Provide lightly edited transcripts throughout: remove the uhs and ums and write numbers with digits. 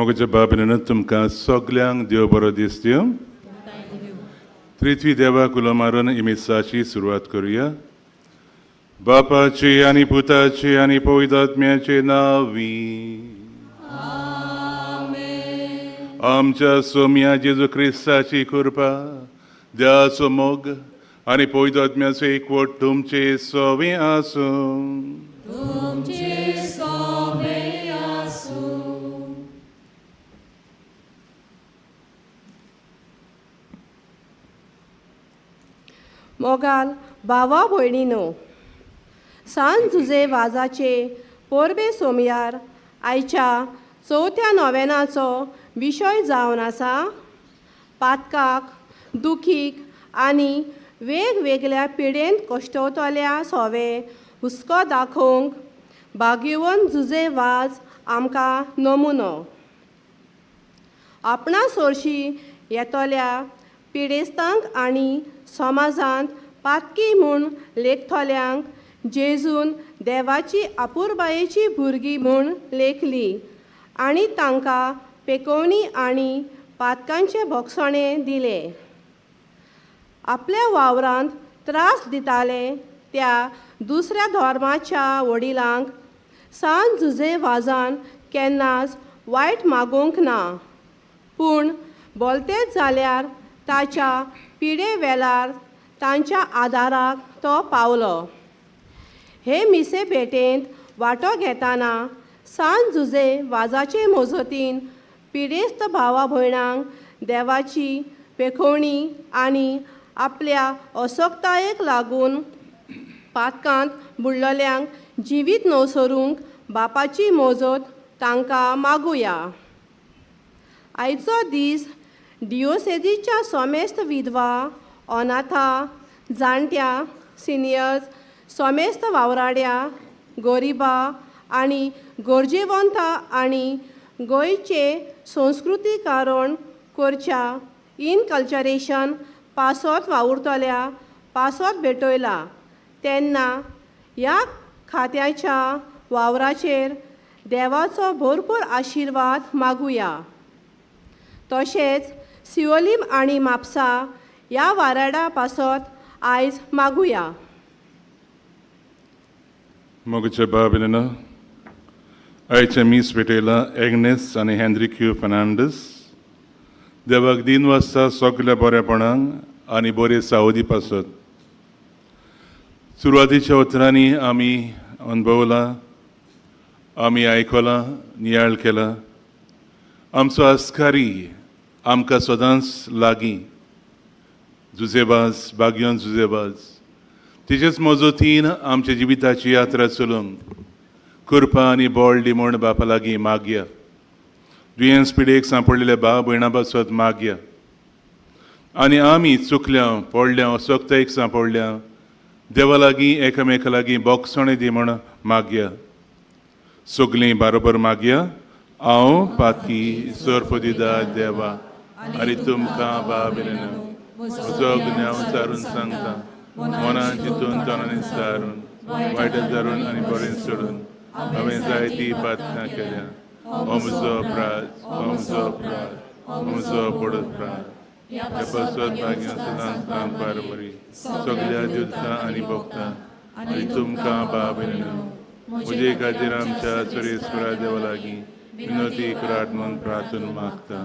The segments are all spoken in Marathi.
मोगाच्या बाबतीन तुमकां सगल्यांक देव बरो दीस दिवं. पृथ्वी देवाक उलो मारून इमिसाची सुरवात करूया. बापाचे आनी पुताचे आनी पवित्र आत्म्याचे नांवी. आमच्या सोम्या जेजू क्रिस्ताची कृपा, देवाचो मोग आनी पवित्र आत्म्याचो एकवट तुमचे सोबे आसूं. मोगाल भावा भयणीनो, सांत जुजे वाजाचे पोरबे सोमयार आयच्या चवथ्या नोवेनाचो विशय जावन आसा. पातकाक, दुखीक आनी वेगवेगळ्या पिडेंत कश्टवतल्या सोवे हुस्को दाखोवंक भाग्यवन जुजे वाज आमकां नमुनो. आपणा सोरशी येतल्या पिडेस्तांक आनी समाजांत पातकी म्हूण लेखतल्यांक जेजून देवाची आपुरबायेची भुरगीं म्हूण लेखली आनी तांकां पेकोवणी आनी पातकांचे भोगसणे दिले. आपल्या वावरांत त्रास दिताले त्या दुसऱ्या धर्माच्या वडिलांक सांत जुजे वाजान केन्नाच वायट मागोवंक ना, पूण बोलतेच जाल्यार ताच्या पिडे वेळार तांच्या आदाराक तो पावलो. हे मिसे भेटेंत वांटो घेतना सांत जुजे वाजाचे मजतीन पिडेस्त भावा भयणांक देवाची पेखोवणी आनी आपल्या अशक्तायेक लागून पातकांत बुडलेल्यांक जिवीत नवसरूंक बापाची मजत तांकां मागुया. आयचो दीस डिओसेजीच्या सोमेस्त विधवा, अनाथा, जाणट्या, सिनियर्स, सोमेस्त वावराड्या, गोरिबा आनी गरजेवंतां आनी गोंयचे संस्कृतीकारण करच्या इनकल्चरेशन पासत वावुरतल्या पासत भेटयला तेन्ना ह्या खात्याच्या वावराचेर देवाचो भरपूर आशिर्वाद मागुया. तशेंच सिओलीम आनी म्हापसा ह्या वाराडा पासत आयज मागुया. मोगाच्या बाबतीन आयच्या मीस भेटयला एग्नेस आनी हेनरिक्यू फर्नांडीस. देवाक दिन वाजता सगल्या बरेपणांक आनी बरे सावदी पासत. सुरवातीच्या उतरांनी आमी अनुभवला, आमी आयकलां, नियाळ केला. आमचो आस्कारी आमकां सदांच लागीं जुजेबाज, भाग्यवन जुजेबाज. तिचेच मजतीन आमच्या जिविताची यात्रा चलोवंक कृपा आनी बळ दी म्हूण बापा लागीं मागया. दुयेंस पिडेक सांपडलेल्या भाव भयणां पासत मागया. आनी आमी चुकल्या, पडल्या, अशक्तायेक सांपडल्या देवा लागीं एकामेका लागीं बोगसणे दी म्हूण मागया. सगलीं बरोबर मागया. हांव पातकी सर्प दिता देवा आनी तुमकां बाबेन म्हजो गुन्यांव विचारून सांगता. मनान चिंतून तोंडांनी विचारून वायट जारून आनी बरें सोडून हांवें जायतीं पातकां केल्या. हो म्हजो अपराध, हो म्हजो अपराध, हो म्हजो पडत प्राण. हे पासत भाग्य सदांच काम पार बरी सगल्या दिवता आनी भोगता आनी तुमकां बाबेन म्हजे खातीर आमच्या सुरेश्वरा देवा लागीं विनोती करात म्हूण प्रार्थून मागता.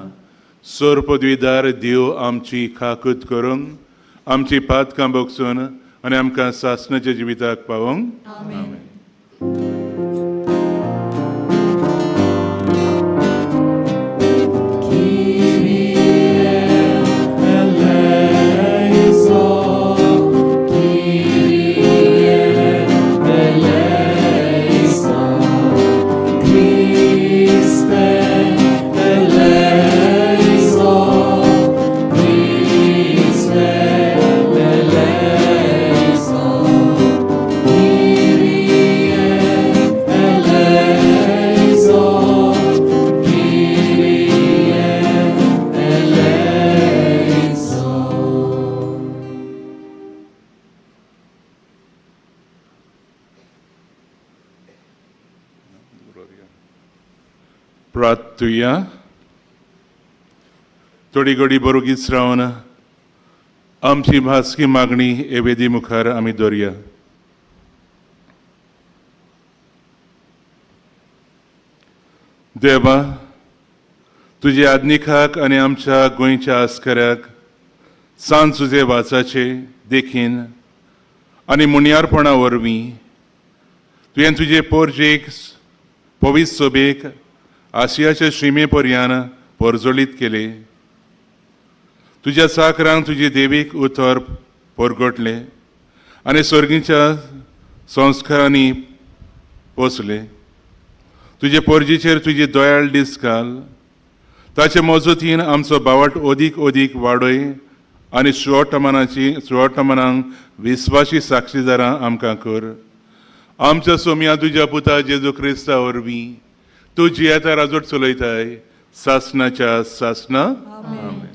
सर्प द्विदार देव आमची खाकूत करून आमची पातकां भोगसून आनी आमकां सासणाच्या जिविताक पावोंक. आमेन. प्रार्थुया. थोडी घडी बरोगीच रावन आमची भासकी मागणी हे वेदी मुखार आमी दवरया. देवा, तुजे आदनिकाक आनी आमच्या गोंयच्या आस्कऱ्याक सांज तुजे वाचाचे देखीन आनी मुनियारपणा वरवीं तुवें तुजे पोरजेक पवित्र सोबेक आशियाच्या शिमे पर्यान परजोळीत केले. तुज्या चाकरांक तुजे देवीक उतर परगटले आनी सर्गीच्या संस्कारांनी पोसले. तुजे पोरजेचेर तुजी दयाळ दीस घाल. ताचे मजतीन आमचो बावट ओदीक ओदीक वाडय आनी सुवार्थमनांक विस्वासी साक्षीदारां आमकां कर. आमच्या सोम्या तुज्या पुता जेजू क्रिस्ता वरवीं तूं जियेता राजवट चलयताय सासणाच्या सासना. आमेन.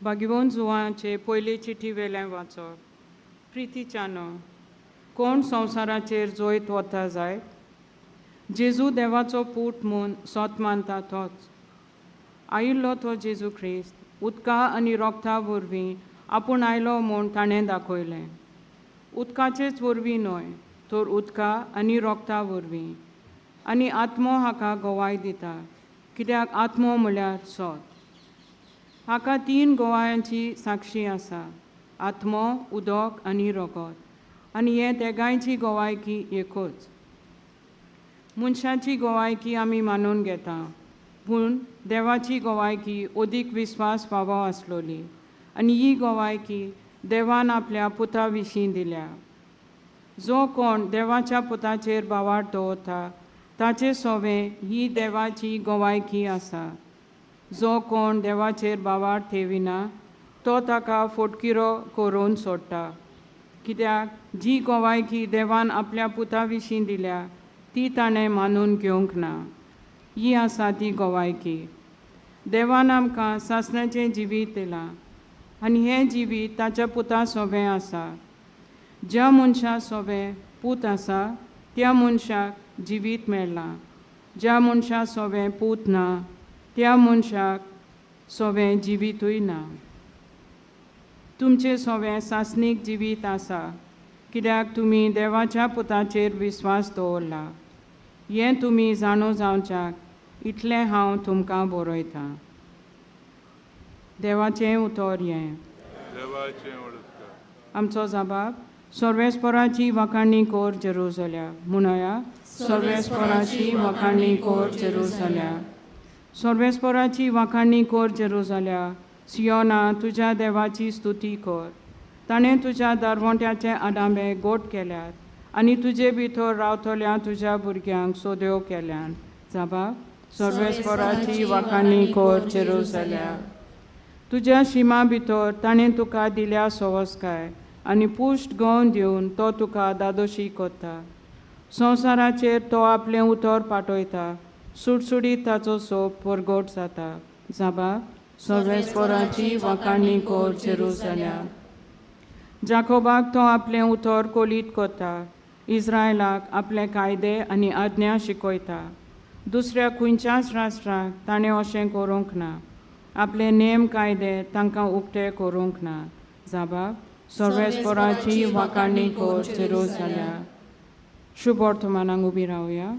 भाग्यवन जुवांचे पयले चिठी वेल्यान वाचप. प्रितीच्यानो, कोण संवसाराचेर जोयत वता जाय, जेजू देवाचो पूत म्हूण सोत मानता तोच. आयिल्लो तो जेजू ख्रिस्त उदका आनी रोगता वरवीं आपूण आयलो म्हूण ताणें दाखयलें. उदकाचेच वरवीं न्हय, तर उदका आनी रोगता वरवीं. आनी आत्मो हाका गोवाय दिता, कित्याक आत्मो म्हळ्यार सोत. हाका 3 गोवायांची साक्षी आसा, आत्मो, उदक आनी रोगत. आनी हे तेगांयची गोवायकी एकूच. मनशाची गोवायकी आमी मानून घेता, पूण देवाची गोवायकी ओदीक विस्वास फावो आसलोली. आनी ही गोवायकी देवान आपल्या पुता विशीं दिल्या. जो कोण देवाच्या पुताचेर बावाट दवरता ताचे सोबे ही देवाची गोवायकी आसा. जो कोण देवाचेर बावाट थेविना तो ताका फोटकिरो करून सोडटा, कित्याक जी गोवायकी देवान आपल्या पुता विशीं दिल्या ती ताणें मानून घेवंक ना. ही आसा ती गोवायकी. देवान आमकां सासणाचें जिवीत दिलां आनी हें जिवीत ताच्या पुता सोबें आसा. ज्या मनशा सोबें पूत आसा त्या मनशाक जिवीत मेळ्ळां. ज्या मनशा सोबें पूत ना त्या मनशाक सोबें जिवीतूय ना. तुमचें सोबें सासणीक जिवीत आसा, कित्याक तुमी देवाच्या पुताचेर विस्वास दवरला. हें तुमी जाणो जावच्याक इतलें हांव तुमकां बरयतां. देवाचें उतर हें. आमचो जबाब. सर्वेस्पराची वखाणी कोर जेरुसलेम. म्हणया, सर्वेस्पराची वखाणी कोर जेरुसलेम. सर्वेस्पराची वखाणी कोर जेरुसलेम. सियोना, तुज्या देवाची स्तुती कर. ताणें तुज्या दरवंट्याचे आडांबे गोट केल्यात आनी तुजे भितर रावतल्या तुज्या भुरग्यांक सोद्यो केल्यान. जबाब. सर्वेस्पराची वखाणी कोर जेरुसलेम. तुज्या शिमा भितर ताणें तुका दिल्या संवस्कार आनी पुश्ट गवन दिवन तो तुका दादोशी कोत्ता. संवसाराचेर तो आपलें उतर पाटयता, सुटसुडीत ताचो सोप परगट जाता. जबाब. सर्वेस्पराची वखाणी कोर जेरुसलेम. जाकोबाक तो आपलें उतर कोलीत कोत्ता. इस्रायलाक आपले कायदे आनी आज्ञा शिकयता. दुसऱ्या खंयच्याच राष्ट्राक ताणें अशें करूंक ना. आपले नेम कायदे तांकां उक्ते करूंक ना. जबाब. सर्वेस्पराची वखाणी कोर जेरुसलेम. शुभ वर्तमानांक उबी रावया.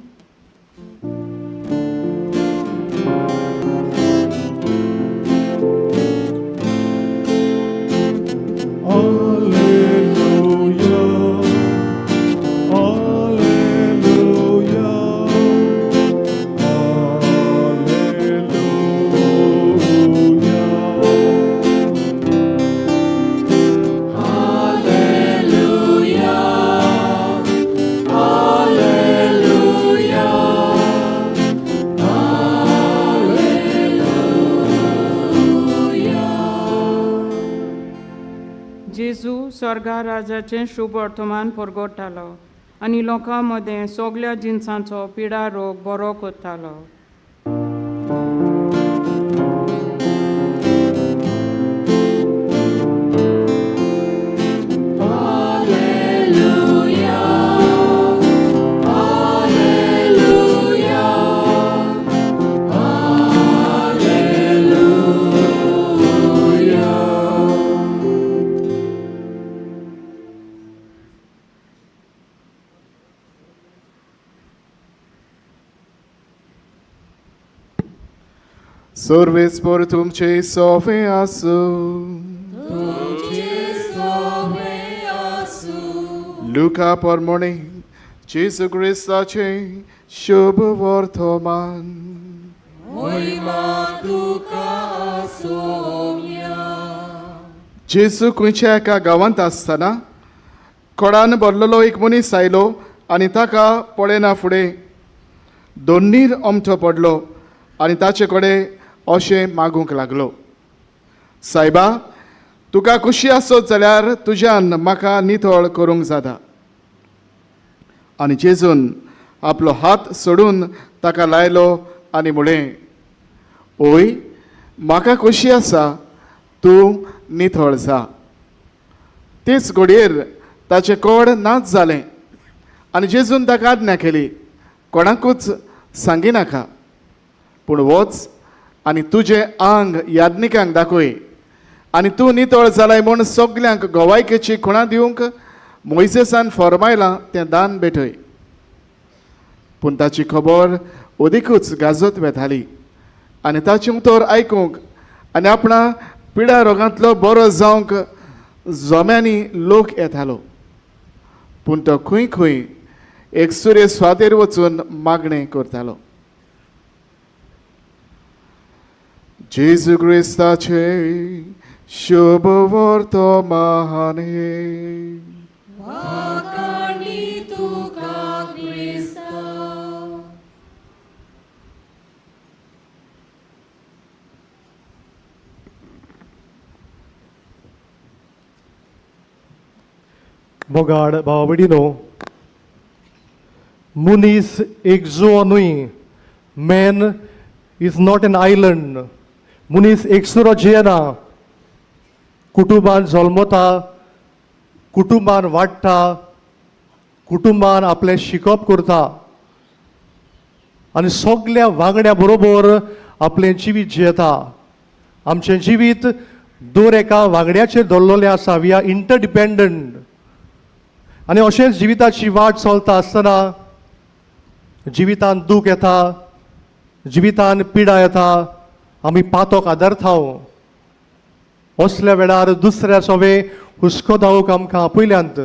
जेजू स्वर्गा राजाचें शुभ वर्तमान परगटतालो आनी लोकां मदें सगल्या जिन्सांचो पिडा रोग बरो करतालो. Sorvespor तुमचे सोवे आसूं लुका पोरमोणे जेजू क्रिस्ताचे शुभ वर्तमान जेजू खंयच्या एका गांवांत आसतना कोडान भरलेलो एक मनीस आयलो आनी ताका पळयना फुडें दोन्नीर ओमठो पडलो आनी ताचे कडेन अशें मागूंक लागलो, सायबा तुका खुशी आसत जाल्यार तुज्यान म्हाका नितळ करूंक जाता. आनी जेजून आपलो हात सोडून ताका लायलो आनी म्हळें, ओय म्हाका खुशी आसा, तूं नितळ जा. तेच घडयेर ताचें कोड नाच जालें आनी जेजून ताका आज्ञा केली, कोणाकूच सांगी नाका, पूण वच आनी तुजें आंग याज्ञिकांक दाखय आनी तूं नितळ जालाय म्हूण सगल्यांक गोवायकेची खुणां दिवंक मोइसेसान फॉर्मायलां तें दान भेटय. पूण ताची खबर ओदीकूच गाजत वेताली आनी ताची उतर आयकूंक आनी आपणा पिड्या रोगांतलो बरो जावंक जोम्यांनी लोक येतालो. पूण तो खंय खंय एक सूर्य स्वातेर वचून मागणें करतालो. जेजू क्रिस्ताचे शुभ वर्तमान मोगाड भावबडिनो, मनीस एकजो न्हय. Man is not an island. मनीस एकसुरो जियेना. कुटुंबान जल्मता, कुटुंबान वाडटा, कुटुंबान आपलें शिकप करता आनी सगल्या वांगड्या बरोबर आपलें जिवीत जियेता. आमचें जिवीत दर एका वांगड्याचेर दवरलेलें आसा. We are interdependent. आनी अशेंच जिविताची वाट चलता आसतना जिवितान दूख येता, जिवितान पिडा येता, आमी पातोक आदारताव. असल्या वेळार दुसऱ्या सोवे हुस्को दावूंक आमकां पयल्यांत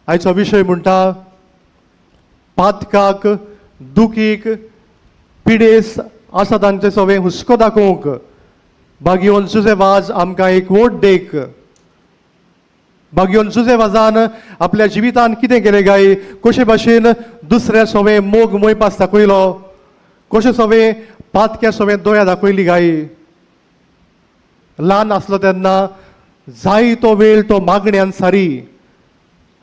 आयचो विशय म्हणटा पातकाक, दुखीक, पिडेस आसा तांचे सोवे हुस्को दाखोवंक बागयोन जुजेवाज आमकां एक वोट देक. बागयोन जुजेवाजान आपल्या जिवितान कितें केलें गाय, कशे भाशेन दुसऱ्या सोवे मोग मोयपास दाखयलो, कशे सोवे पातक्या सोवे दोळ्या दाखयली गाय. ल्हान आसलो तेन्ना जाय तो वेळ तो मागण्यान सारी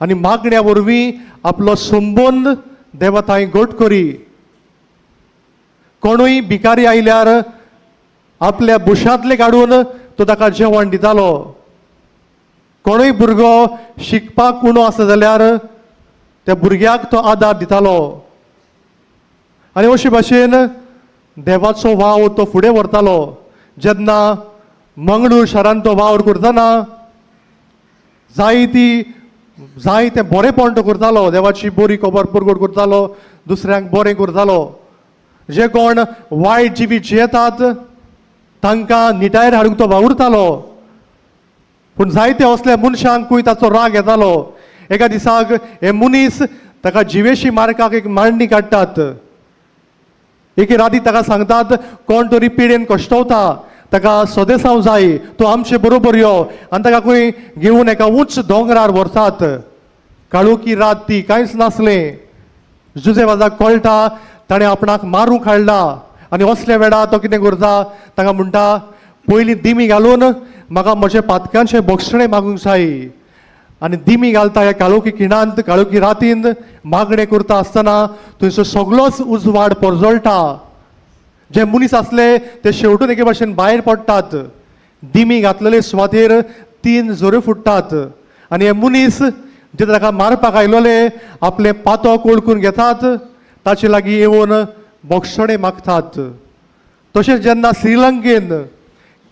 आनी मागण्या वरवीं आपलो संबंद देवताय घट करी. कोणूय भिकारी आयल्यार आपल्या बुशांतले काडून तो ताका जेवण दितालो. कोणूय भुरगो शिकपाक उणो आसा जाल्यार त्या भुरग्याक तो आदार दितालो. आनी अशे भाशेन देवाचो वाव तो फुडें व्हरतालो. जेन्ना मंगळूर शारांत तो वावर करतना जाय तें बरेंपण तो करतालो. देवाची बरी खबर परगट करतालो, दुसऱ्यांक बरें करतालो. जे कोण वायट जिवीत जियेतात तांकां निटायेर हाडूंक तो वावुरतालो. पूण जायते असल्या मनशांकूय ताचो राग येतालो. एका दिसाक हे मनीस ताका जिवेशी मारकाक एक मांडणी काडटात. एके राती ताका सांगतात कोण तरी पिडेन कश्टवता, ताका सदेसांव जाय, तो आमचे बरोबर यो. आनी ताका खंय घेवन एका उंच दोंगरार व्हरतात. काळोखी रात ती, कांयच नासलें. जुजेवाजाक कळटा ताणें आपणाक मारूंक हाडला आनी असल्या वेळार तो कितें करता, ताका म्हणटा पयलीं दिमी घालून म्हाका म्हज्या पातकांचें भक्षणें मागूंक जाय. आनी दिमी घालता ह्या काळोखी खिणांत, काळोखी रातीन मागणें करता आसतना थंयसर सगळोच उजवाड परजळटा. जे मनीस आसले ते शेवटून एके भाशेन भायर पडटात. दिमी घातलेले सुवातेर 3 झऱ्यो फुट्टात आनी हे मनीस जे ताका मारपाक आयलोले आपले पातोक वळखून घेतात, ताचे लागीं येवन भक्षणें मागतात. तशेंच जेन्ना श्रीलंकेन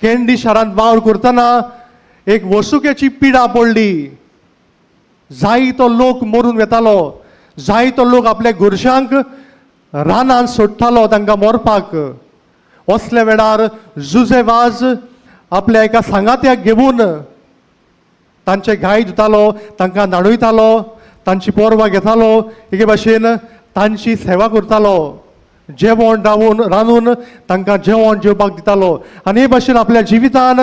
कॅन्डी शारांत वावर करतना एक वसुकेची पिडा पडली. जाय तो लोक मरून वेतालो, जाय तो लोक आपल्या घरच्यांक रानांत सोडटालो तांकां मरपाक. असल्या वेळार जुजेवाज आपल्या एका सांगात्याक घेवन तांचे गाय दितालो, तांकां नाडयतालो, तांची पोरवां घेतालो, एके भाशेन तांची सेवा करतालो, जेवण रांदून तांकां जेवण जेवपाक दितालो. आनी हे भाशेन आपल्या जिवितान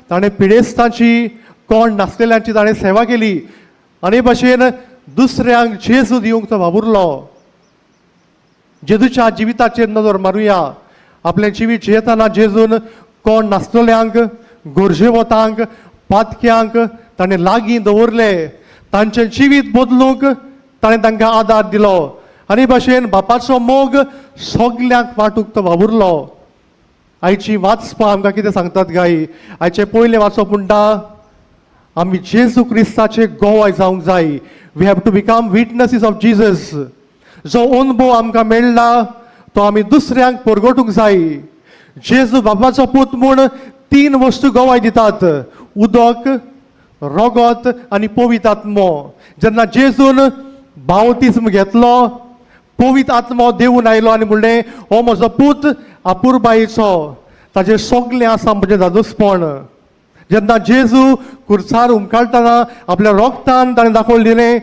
ताणें पिडेस्तांची, कोण नासलेल्यांची ताणें सेवा केली. आनी हे भाशेन दुसऱ्यांक जेजू दिवंक तो वावुरलो. जेजूच्या जिविताचेर नजर मारुया. आपलें जिवीत जियेतना जेजून कोण नासलेल्यांक, गोरजेवतांक, पातक्यांक ताणें लागीं दवरले. तांचें जिवीत बदलूंक ताणें तांकां आदार दिलो. आनी भाशेन बापाचो मोग सगल्यांक वांटूंक तो वावुरलो. आयची वाचपां आमकां कितें सांगतात गाय? आयचे पयलें वाचप म्हणटा आमी जेजू क्रिस्ताचे गोवाय जावंक जाय. We have to become witnesses of Jesus. जो अनुभव आमकां मेळ्ळा तो आमी दुसऱ्यांक परगटूंक जाय. जेजू बापाचो पूत म्हूण 3 वस्तू गोवाय दितात: उदक, रगत आनी पवित्र आत्मो. जेन्ना जेजून बावतिस्म घेतलो, पवित्र आत्मो देवून आयलो आनी म्हणलें हो म्हजो पूत आपुरबायेचो, ताजें सगलें आसा म्हजें दादोसपण. जेन्ना जेजू खुर्सार उमकाळटना आपल्या रोगतान ताणें दाखोवन दिलें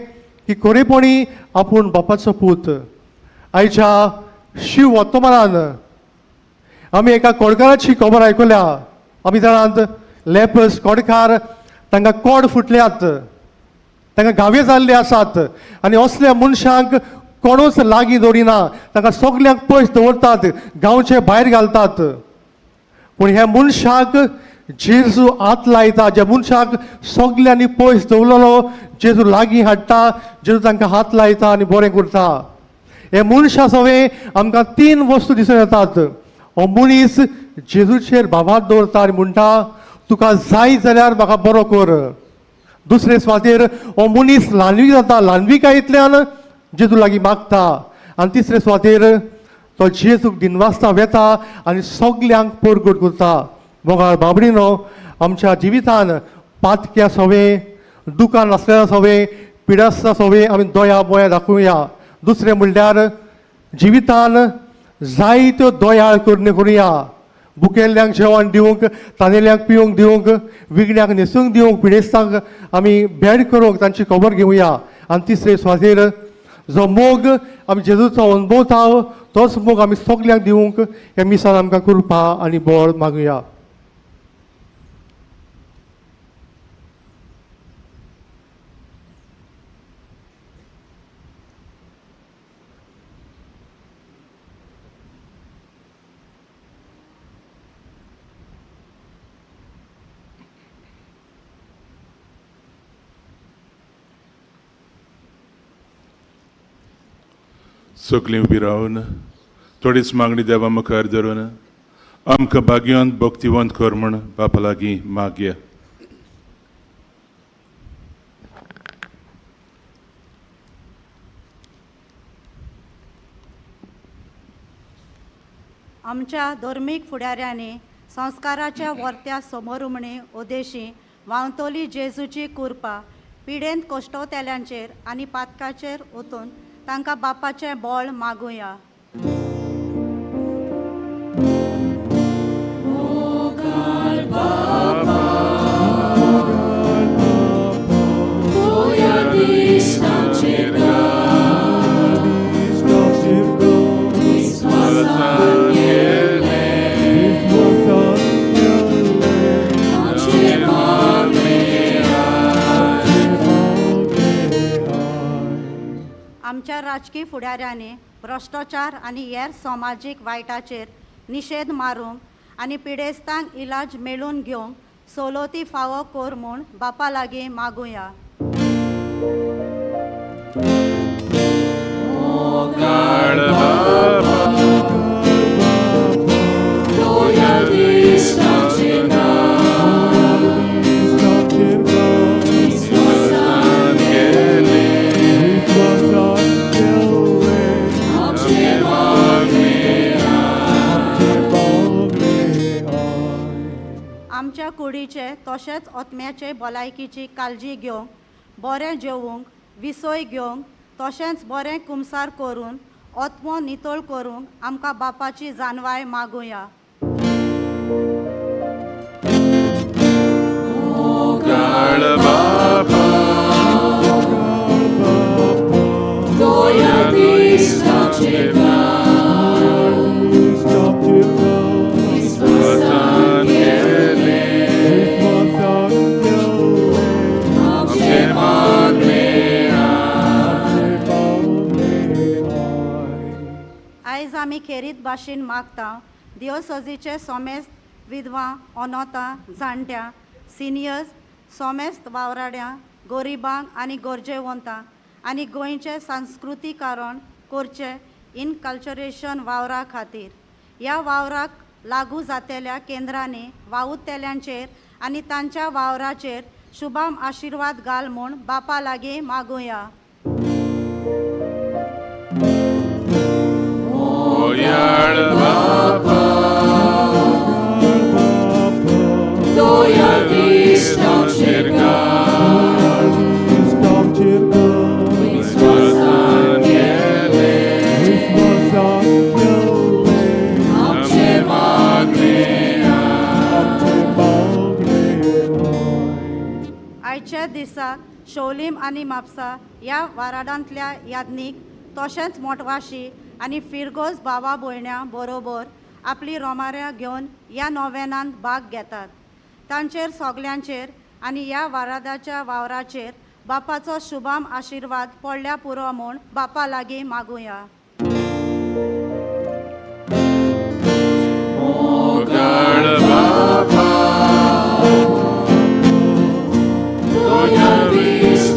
की खरेपणी आपूण बापाचो पूत. आयच्या शिव वर्तमानान आमी एका कोडकाराची खबर आयकल्या. आमी जाणात लेपर्स, कोडकार, तांकां कोड फुटल्यात, तांकां घावे जाल्ले आसात. आनी असल्या मनशांक कोणूच लागीं दवरिना, तांकां सगल्यांक पयस दवरतात, गांवचे भायर घालतात. पूण ह्या मनशाक जेजू हात लायता. ज्या मनशाक सगल्यांनी पयस दवरलेलो जेजू लागीं हाडटा, जेजू तांकां हात लायता आनी बरें करता. हे मनशा सवे आमकां 3 वस्तू दिसून येतात. हो मनीस जेजूचेर भावार्थ दवरता आनी म्हणटा तुका जाय जाल्यार म्हाका बरो कर. दुसरे सुवातेर हो मनीस ल्हानवी जाता, ल्हानविकायेंतल्यान जेजू लागीं मागता. आनी तिसरे सुवातेर तो जेजूक दिनवासता वेता आनी सगल्यांक परगट करता. मोगाळ बाबडीनो, आमच्या जिवितान पातक्या सवे, दुकान आसलेल्या सवे, पिडास्ता सवे आमी दोया बोया दाखोवया. दुसरें म्हणल्यार जिवितान जायत्यो दोयाळ करण्यो करुया. भुकेल्ल्यांक जेवण दिवंक, तानेल्यांक पिवंक दिवंक, विगड्यांक न्हेसूंक दिवंक, पिडेस्तांक आमी भेट करूंक तांची खबर घेवया. आनी तिसरे सुवातेर जो मोग आमी जेजूचो अनुभवता तोच मोग आमी सगल्यांक दिवंक हे मिसान आमकां कृपा आनी बळ मागुया. सगळीं उबी रावन थोडीच मागणी देवा मुखार धरून आमकां भाग्यवंत भक्तिवंत कर म्हूण बापा लागीं मागया. आमच्या धर्मीक फुडाऱ्यांनी संस्काराच्या वर्त्या समोरुमणी उदेशी वावतोली जेजूची कृपा पिडेंत कोश्टवतेल्यांचेर आनी पातकाचेर ओतून तांकां बापाचें बळ मागुया. आमच्या राजकीय फुडाऱ्यांनी भ्रश्टाचार आनी हेर समाजीक वायटाचेर निशेध मारूंक आनी पिडेस्तांक इलाज मेळून घेवंक सवलती फावो कर म्हूण बापा लागीं मागुया. आमच्या कुडीचे तशेंच ओतम्याचे भलायकीची काळजी घेवंक, बरें जेवूंक, विसोय घेवंक, तशेंच बरें कुमसार करून ओतमो नितळ करूंक आमकां बापाची जानवाय मागुया. मोगाळ बापा विस्वासान केले आमचे मागणे आयज आमी खेरीत भाशेन मागता दिवसोजीचे सोमेस्त विधवा अनाथा जाणट्या सिनियर्स सोमेस्त वावराड्या गोरिबांक आनी गरजेवंतां आनी गोंयचे सांस्कृतीकरण करचे इन कल्चरेशन वावरा खातीर ह्या वावराक लागू जातेल्या केंद्रांनी वावुरतेल्यांचेर आनी तांच्या वावराचेर शुभम आशिर्वाद घाल म्हूण बापा लागीं मागुया. मोयाळ बापा आमचेर घाल विस्वासान केले आमचे मागणे आयच्या दिसा शोलीम आनी म्हापसा ह्या वाराडांतल्या यादनीक तशेंच मोटवाशी आनी फिरगोज भावा भयण्या बरोबर आपली रोमाऱ्यां घेवन ह्या नोवेनांत भाग घेतात. तांचेर सोगल्यांचेर आनी ह्या वारादाच्या वावराचेर बापाचो शुभम आशिर्वाद पडल्या पुरो म्हूण बापा लागीं मागुया. मोगाळ बापा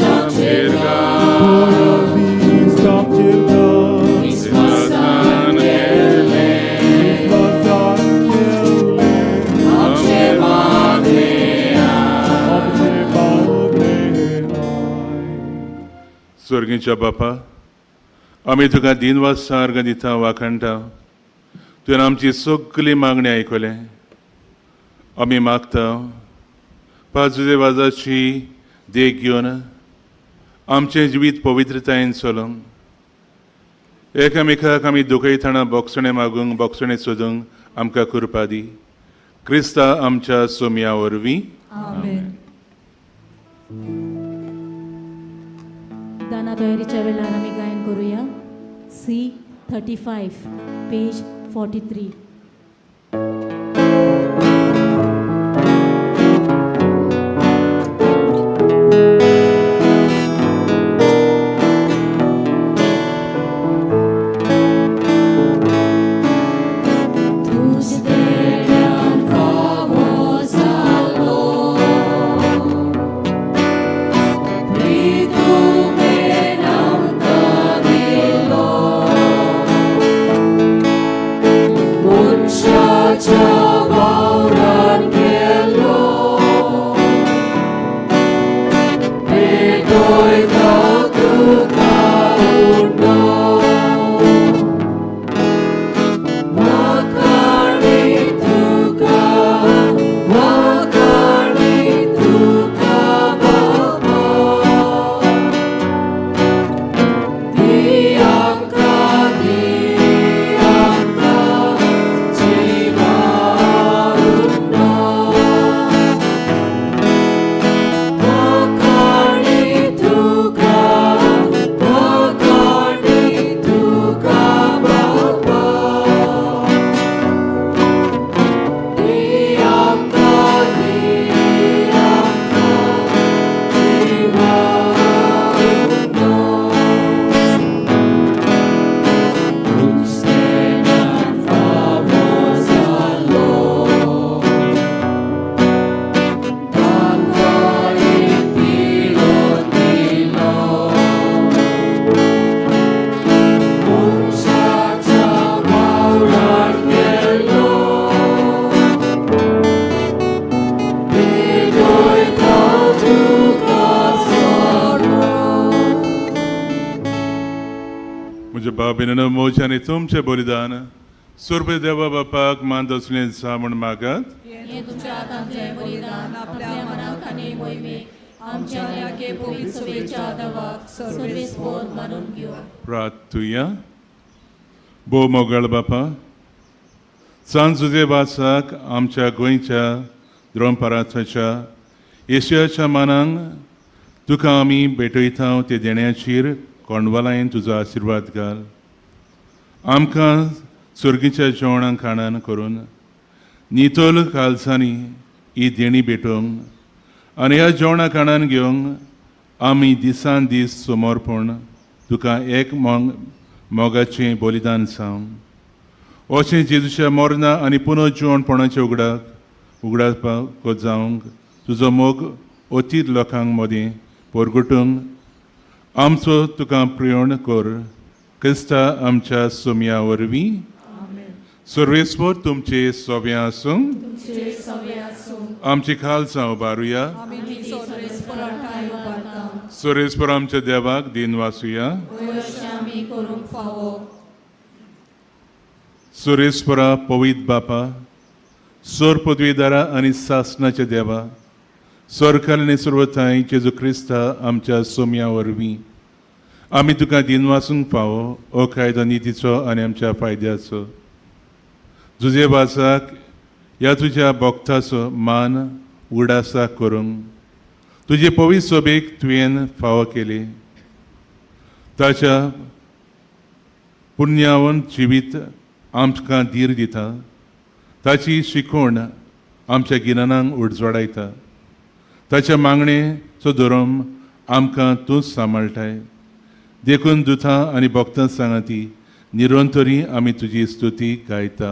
आमचेर घाल विस्वासान केले आमचे मागणे स्वर्गीच्या बापा आमी तुका दिनवास सार्ग दिता वाखणटा तुवें आमची सगळी मागणी आयकले. आमी मागता पांचवे वाजाची देख घेवन आमचें जिवीत पवित्रतायेन चलूंक एकामेकाक आमी दुखयतना बोगसणें मागूंक बोगसणें सोदूंक आमकां कृपा दी. क्रिस्ता आमच्या सोम्या वरवीं दाना तयारीच्या वेळार आमी गायन करूया. C35 page 43. बाबिनो मोच्याने तुमचे बलिदान सुरभे देवा बापाक मान दसलें सा म्हूण मागात. हे तुमच्या हातांतले बलिदान आपल्या मनाक आनी मोहिमेक आमच्या याके पवित्र सभेच्या आदाराक सर्वेस्पोद मानून घेवं. प्रार्थुया. भोव मोगाळ बापा सांजुजे वासाक आमच्या गोंयच्या द्रोणपाराथाच्या येशयाच्या मानांक तुका आमी भेटयता ते देण्याचेर कोंडवालायन तुजो आशिर्वाद घाल. आमकां सुर्गीच्या जेवणां खाणान करून नितोल कालसांनी ही देणी भेटोवंक आनी ह्या जेवणा खाणान घेवंक आमी दिसान दीस समोरपण तुका एक मोगाचें बलिदान सांग. अशें जेजूच्या मरणा आनी पुनर्जीवनपणाच्या उगडावपाक जावंक तुजो मोग अतीत लोकांक मदीं परगटूंक आमचो तुका प्रियोण कर. क्रिस्ता आमच्या सोम्या वरवीं सर्वेस्वर तुमचे सोव्या आसूं. आमची खालसां उबारुया. सर्वेस्वर आमच्या देवाक दिन वासुया. सुरेस्परा पवित बापा, सोर पदवीदारा आनी सासणाच्या देवा, सरकार आनी सर्वथाय जेजू क्रिस्ता आमच्या सोम्या वरवीं आमी तुका दिन वासूंक फावो हो कायदो नितीचो आनी आमच्या फायद्याचो. तुजे वासाक ह्या तुज्या भक्ताचो मान उगडासा करूंक तुजे पवित्र सोबेक तुवें फावो केले. ताच्या पुण्यावन जिवीत आमकां धीर दिता. ताची शिकवण आमच्या गिन्यानांक उजवाडायता. ताच्या मागणेचो धर्म आमकां तूंच सांबाळटाय. देखून दुतां आनी भक्तां सांगाती निरंतरी आमी तुजी स्तुती गायता.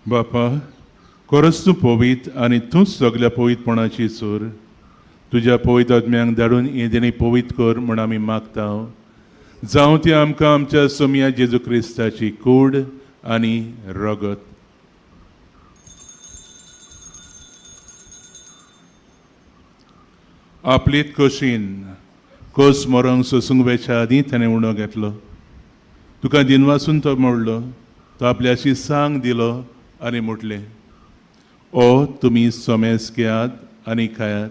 बापा, खरोच तूं पवित आनी तूंच सगल्या पवितपणाची सोर. तुज्या पवित आत्म्यांक धाडून हे देणी पवित कर म्हूण आमी मागता. जावं ती आमकां आमच्या सोम्या जेजू क्रिस्ताची कूड आनी रगत. आपलीत खोशेन खोस मरोंक सोसूंक वेच्या आदीं ताणें उणो घेतलो. तुका दिनवासून तो मोडलो. तो आपल्याशी सांग दिलो आनी म्हटलें, ओ तुमी सोमेस घेयात आनी खायात.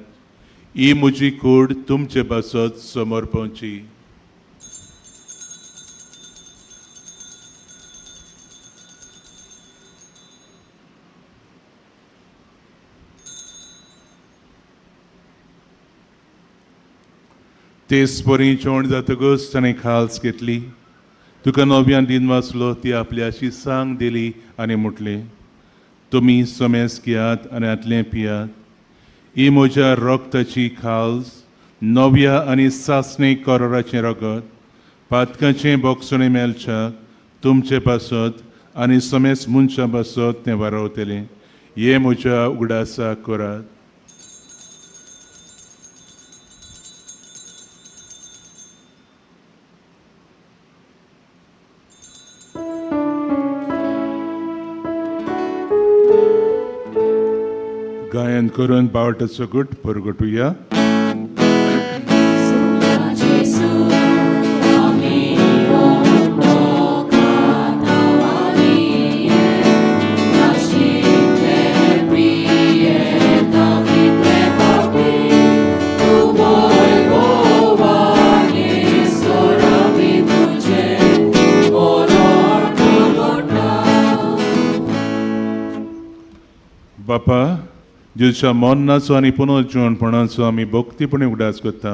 ही म्हजी कूड तुमचे बसत समोर पावची. तेच बरी जेवण जातकच ताणें खाल्स घेतली. तुका नव्यान दिन वाचलो ती आपल्याशी सांग दिली आनी म्हटलें, तुमी सोमेस घेयात आनी आतलें पियात. ही म्हज्या रगताची खाल्स नव्या आनी सासणे कराराचें रगत पातकाचें बोगसणें मेलच्याक तुमचे पासत आनी सोमेस मनशा पासत तें वारवतलें. हे म्हज्या उगडासा करात. गायन करून बावटाचो गुट परगटुया. बापा, जेजूच्या मरणाचो आनी पुनर्जीवनपणाचो आमी भक्तीपणे उगडास करता.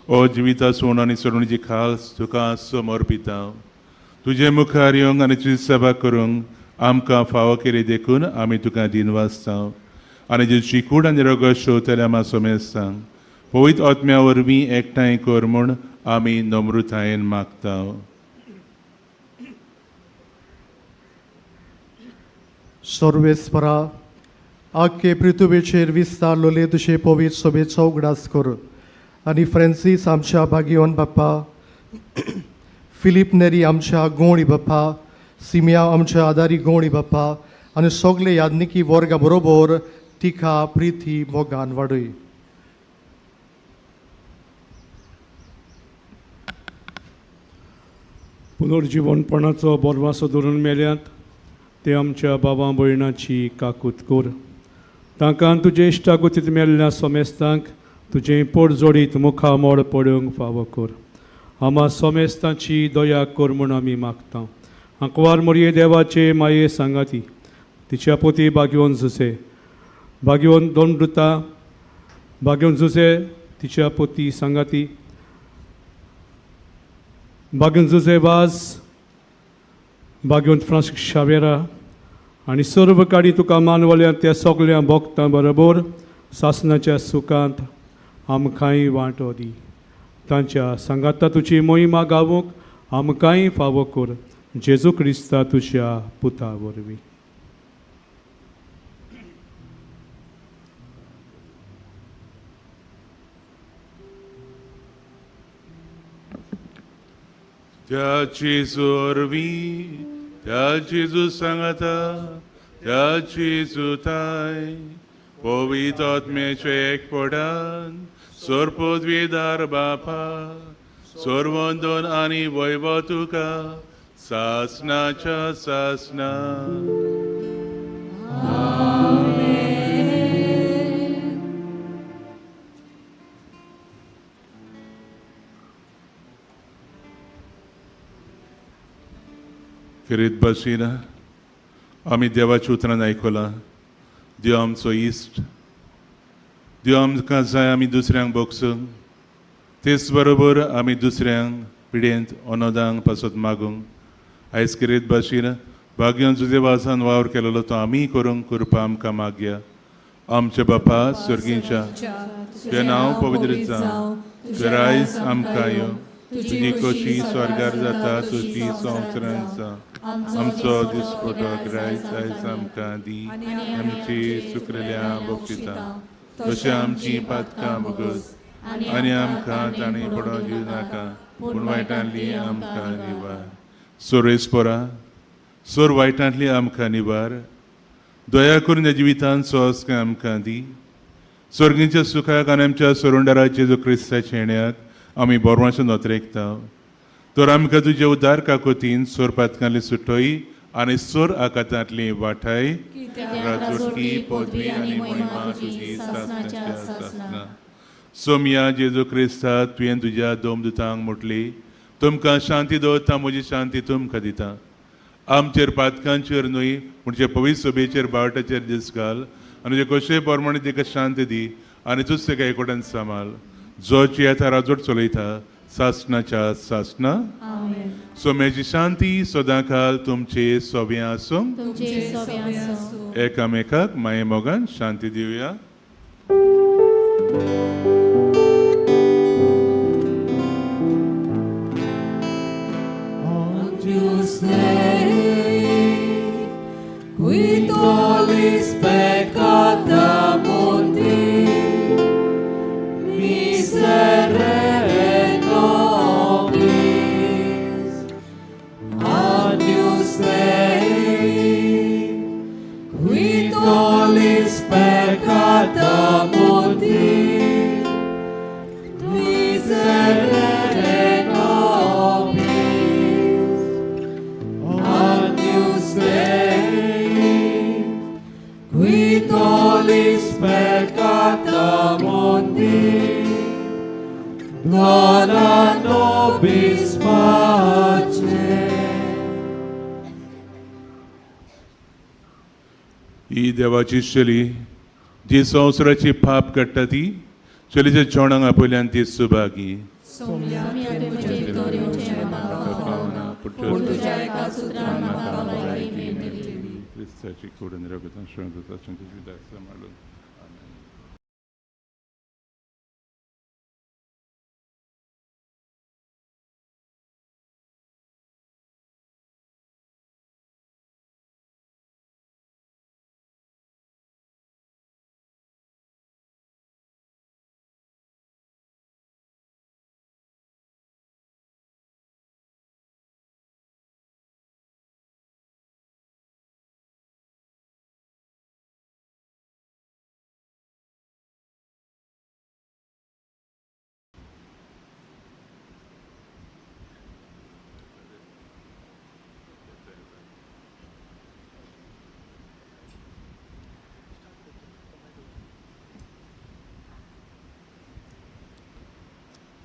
ओ जिवितासून आनी सडणीची खास तुका समर्पिता. तुजे मुखार येवंक आनी तुजी सभा करूंक आमकां फावो केली देखून आमी तुका दिनवासता आनी तुजी कूड आनी रगत शेवतले आमी सोमेस्तां पवित्र आत्म्या वरवीं एकठांय कर म्हूण आमी नम्रतायेन मागता. सर्वेस्परा आख्खे पृथ्वीचेर विस्तारलोले तुजे पवित्र सोबेचो उगडास कर आनी फ्रांसीस आमच्या भाग्यवन बाप्पा, फिलीप नेरी आमच्या गोंडी बाप्पा, सिमिया आमच्या आदारी गोंडी बाप्पा आनी सगळे यादनिकी वर्गा बरोबर तिका प्रिती मोगान वाडय. पुनर्जीवनपणाचो बोरवासो धरून मेल्यात ते आमच्या भावा भयणाची काकूत कर. तांकां तुजे इश्टागतीत मेल्ल्या सोमेस्तांक तुजें पोट जोडीत मुखा मोड पडूंक फावो कर. आमा सोमेस्तांची दया कर म्हूण आमी मागता. आंकवार मोरये देवाचे माये सांगाती तिच्या पोती भाग्यवन झुसे, भाग्यवन दोन मृता भाग्यवन झुसे तिच्या पोती सांगाती, भाग्यवन झुसे वाज, भाग्यवंत फ्रांसीस शावेरा आनी सर्व काडी तुका मानवल्या त्या सगळ्या भक्तां बरोबर सासणाच्या सुखांत आमकांय वांटो दी. तांच्या सांगाता तुजी मोहिमा गावूंक आमकांय फावो कर. जेजू क्रिस्ता तुज्या पुता वरवीं. त्या जेजू वरवीं त्या जेजू सांगाता त्या जेजू ताय पवित्र आत्म्याचे एकपडान सोर पदवीदार बापा सोरवंदन आनी वैभव तुका सासणाच्या सासणा. किरीत बसीन आमी देवाच्या उतरान आयकलां, देव आमचो इश्ट, देव आमकां जाय आमी दुसऱ्यांक भोगसूंक, तेच बरोबर आमी दुसऱ्यांक पिडेंत अनोदांक पासत मागूंक. आयज किरीत भाशेन भाग्यान तुजे वासान वावर केलेलो तो आमी करूंक कृपा आमकां मागया. आमचे बापा स्वर्गीच्या तुजें नांव पवित्र जावं, तुजें रायज आमकां यो, तुजी खोशी स्वर्गार जाता तुजी संवसारांत जावं. आमचो दिसपटोक रायज आयज आमकां दी, आमची सुकलेल्या भोगता तशें आमची पातकां भोगत आनी आमकां ताणी पडोवंक दिवं नाका, पूण वायटांतली आमकां निवार. सोरेस्पोरा सोर वायटांतली आमकां निवार. दया करून ह्या जिवितांत सोस आमकां दी. स्वर्गीच्या सुखाक आनी आमच्या सोरुंडाराचे जो क्रिस्ताच्या येण्याक आमी बोरवांचे नोतरेकता. तर आमकां तुजे उदार काकोतीन सोर पातकांतली सुटोय आनी सोर आकातांतली वाठाय राजवटकी पदवी आनी महिमा तुजी सासणाच्या सासणा. सोम्या जेजू क्रिस्ता तुवें तुज्या दोमदुतांक म्हटली, तुमकां शांती दवरता म्हजी शांती तुमकां दिता. आमचेर पातकांचेर न्हय म्हणजे पवित्र सभेचेर बावटाचेर दीस घाल आनी जे कशें प्रमाणे तिका शांती दी आनी तूच तेका एकोट्यान सांबाळ. जो येता राजवट चलयता सासणाच्या सासणा. सोम्याची शांती सदां काल तुमचे सोबे आसूं. एकामेकाक माये मोगान शांती दिवया. Qui tollis peccata mundi, miserere nobis. Agnus Dei, qui tollis peccata mundi, miserere nobis. Agnus Dei, qui tollis peccata mundi, dona nobis pace. ही देवाची शली जी संवसाराची पाप काडटा ती चलीच्या जेवणाक आपयल्यान ती Subhagi. Sommiamo che muoce vittorio c'è पूण पूण तुज्या एका सुत्रान म्हाका बळाई मेळटली. क्रिस्ताची कूड आनी रगतां तुजी विदाय सांबाळून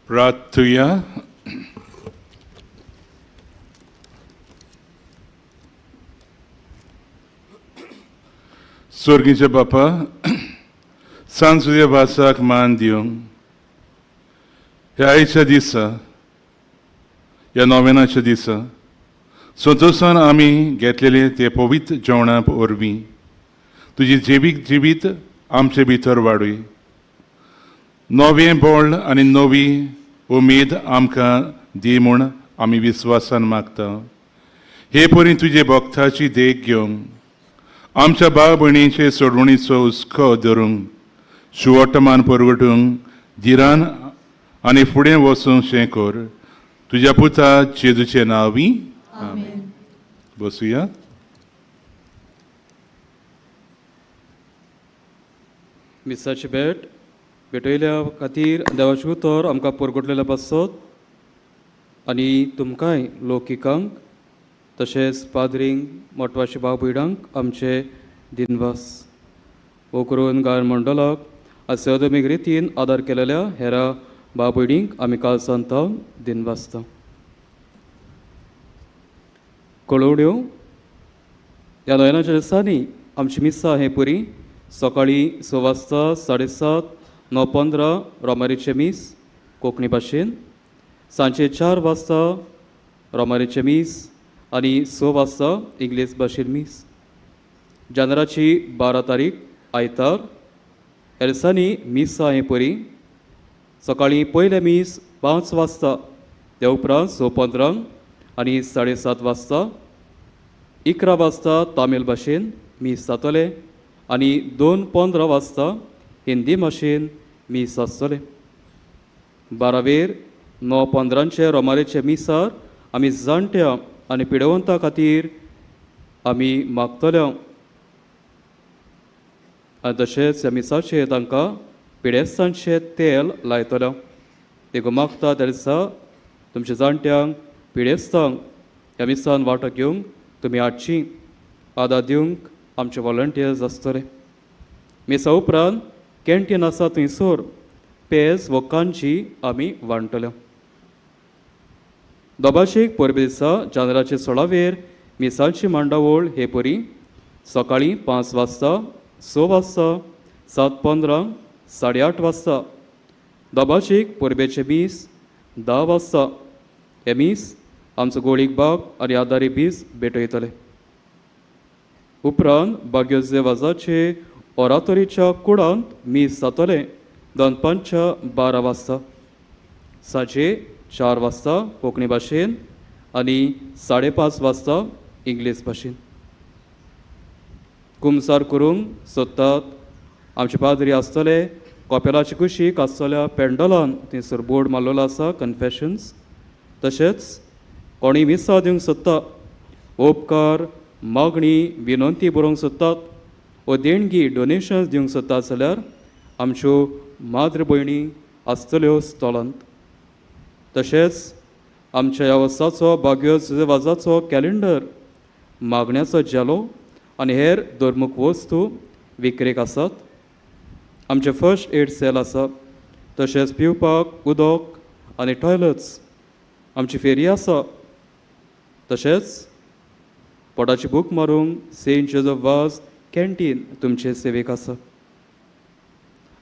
प्रार्थुया. स्वर्गीचे बापा, सांजुया वासाक मान दिवंक ह्या आयच्या दिसा, ह्या नोवेनाच्या दिसा संतोषान आमी घेतलेले ते पवित्र जेवणा वरवीं तुजी जिवीत आमचे भितर वाडूय. नवें बळ आनी नवी उमेद आमकां दी म्हूण आमी विस्वासान मागता. हे परी तुजे भक्ताची देख घेवंक आमच्या भाव भयणीचे सोडवणीचो हुस्को धरूंक शिवोटमान परगटूंक धिरान आनी फुडें वचूंक शें कर. तुज्या पुता जेजूचे नांवी आमेन. बसुया. मिसाची भेटयल्या खातीर देवाचे उतर आमकां परगटलेले बसत आनी तुमकांय लोकिकांक तशेंच पाद्रींक मोटवाच्या भाव भयणांक आमचे दिनवास. वो करून गायन मंडळाक अदमीक रितीन आदार केलेल्या हेरा भाव भयणींक आमी काल सांतां दिनवासता. कळवड्यो. ह्या नोयनाच्या दिसांनी आमची मिसा हे पुरी सकाळीं 6 वाजता 7:30 9:15 रोमारीचे मीस कोंकणी भाशेन, सांजे 4 वाजता रोमारीचे मीस आनी 6 वाजता इंग्लीश भाशेन मीस. जानेराची 12 तारीख आयतार. ह्या दिसांनी मिसा हे परी सकाळीं पयले मीस 5 वाजता, ते उपरांत 6:15 आनी 7:30 वाजता. 11 वाजता तामील भाशेन मीस जातले आनी 2:15 वाजता हिंदी भाशेन मीस आसतले. 12 9:15 रोमारेचे मिसार आमी जाणट्या आनी पिडेवंतां खातीर आमी मागतले आनी तशेंच ह्या मिसाचेर तांकां पिडेस्तांचें तेल लायतले. देखून मागता त्या दिसा तुमच्या जाणट्यांक पिडेस्तांक ह्या मिसान वांटो घेवंक तुमी हाडची. आदार दिवंक आमचे वॉलंटियर्स आसतले. मिसा उपरांत कॅन्टीन आसा थंयसर पेज व कांची आमी वांटले. दोबाशीक परबे दिसा जानेराचे 16 मिसांची मांडावळ हे परी सकाळीं 5 वाजता 6 वाजता 7:15 8:30 वाजता. दोबाशीक परबेचे मीस 10 वाजता. हे मीस आमचो गोळीक बाग आनी आदारी बीस भेटयतले. उपरांत बाग्योजे वाजाचे ओरातोरीच्या कुडांत मीस जातले दनपारच्या 12 वाजता. सांजे 4 वाजता कोंकणी भाशेन आनी 5:30 वाजता इंग्लीश भाशेन. कुमसार करूंक सोदतात आमचे पाद्री आसतले कॉपेलाची कुशीक आसतल्या पेंडॉलान थंयसर बोर्ड मारलेलो आसा कन्फेशन्स. तशेंच कोणी मिसा दिवंक सोदता, उपकार मागणी विनंती बरोवंक सोदतात व देणगी डोनेशन्स दिवंक सोदतात जाल्यार आमच्यो माद्र भयणी आसतल्यो स्टॉलांत. तशेंच आमच्या ह्या वर्साचो बाग्योज वाजाचो कॅलेंडर, मागण्याचो जेलो आनी हेर धर्मूक वस्तू विक्रेक आसात. आमचे फर्स्ट एड सेल आसा. तशेंच पिवपाक उदक आनी टॉयलेट्स. आमची फेरी आसा. तशेंच पोटाची भूक मारूंक सेंट जोझफ वाज कॅन्टीन तुमचे सेवेक आसा.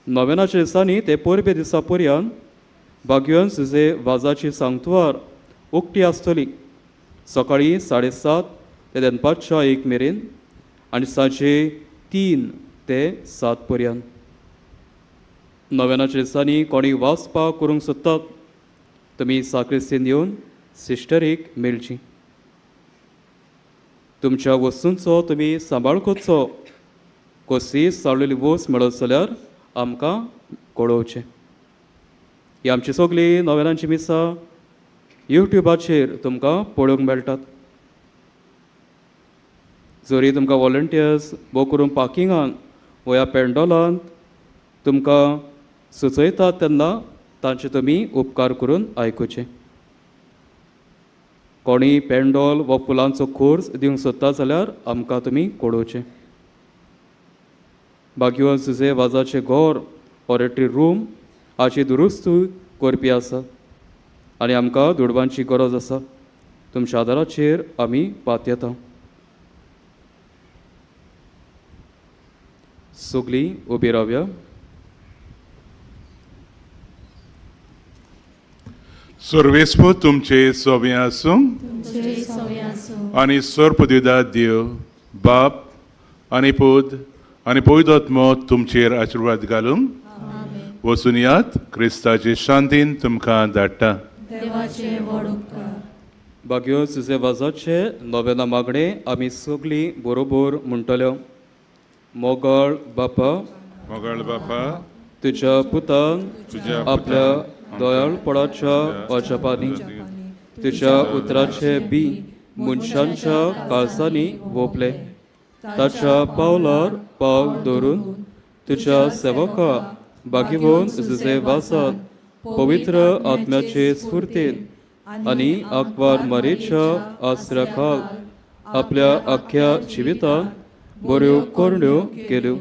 नोवेनाच्या दिसांनी ते परबे दिसा पर्यंत बाग्योन सुजे वाजाची सांगतवार उक्ती आसतली सकाळीं 7:30 ते दनपारच्या 1 मेरेन आनी सांजे 3 ते 7 पर्यंत. नव्यानाच्या दिसांनी कोणी वाचपाक करूंक सोदतात तुमी साक्रिस्तीन येवन सिस्टरीक मेळची. तुमच्या वस्तूंचो तुमी सांबाळ करचो. कसली साडलेली वस्त मेळत जाल्यार आमकां कळोवचें. ही आमची सगळी नव्यानांची मिसां यूट्यूबाचेर तुमकां पळोवंक मेळटात. जरी तुमकां वॉलंटियर्स वो करून पार्किंगान वो ह्या पेंडॉलांत तुमकां सुचयतात तेन्ना तांचे तुमी उपकार करून आयकुचे. कोणी पेंडॉल वो फुलांचो खोर्स दिवंक सोदता जाल्यार आमकां तुमी कळोवचें. भाग्यवान जुजे वाजाचें घोर ऑरेटरी रूम हाची दुरुस्ती करपी आसा आनी आमकां दुडवांची गरज आसा. तुमच्या आदाराचेर आमी पात येता. सगळीं उबी रावया. सर्वेस्पो तुमचे सोबे आसूं तुमचे सवे आसूं आनी सर्पदिदा देव बाप आनी पूत आनी पवित्रात्मो तुमचेर आशिर्वाद घालून वचून क्रिस्ताचे शांतीन तुमकां धाडटा. देवाचे व्हड उपकार. भाग्यो जुजे वाजाचे नव्याना मागणे आमी सगळीं बरोबर म्हणटल्यो. मोगळ बापा मोगळ बापा तुज्या पुतान तुज्या आपल्या दयाळपणाच्या अजापांनी तुज्या उतराचे बी मनशांच्या काळजांनी ओपले. ताच्या पावलार पावल दवरून तुज्या सेवका भाग्यवान जुजे वाजात पवित्र आत्म्याचे स्फूर्तीन आनी आंकवार मारेच्या आसऱ्या खाल आपल्या अख्ख्या जिवितान बऱ्यो कोरण्यो केल्यो.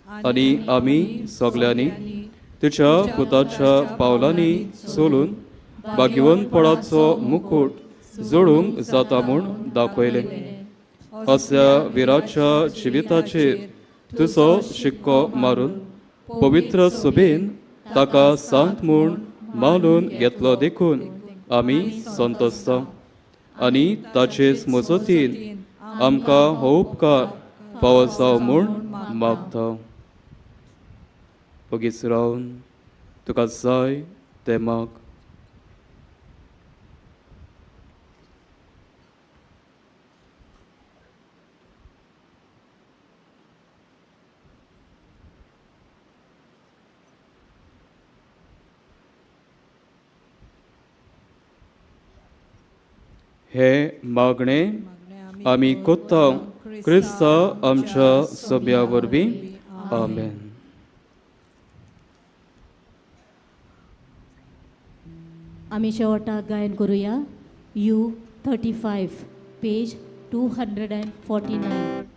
आनी आमी सगळ्यांनी तुज्या पुताच्या पावलांनी चलून भाग्यवानपणाचो मुकुट जोडूंक जाता म्हूण दाखयलें. असल्या विराच्या जिविताचेर तुजो शिक्को मारून पवित्र सभेन ताका सांत म्हूण मानून घेतलो देखून आमी संतोसता. आनी ताचेच मजतीन आमकां हो उपकार फावो जावं म्हूण मागता. ओगीच रावन तुका जाय तें माग. हे मागणे आमी कोत्ता क्रिस्ता आमच्या सभ्या वरवीं. आमेन. आमी शेवटाक गायन करुया. U35 page 249.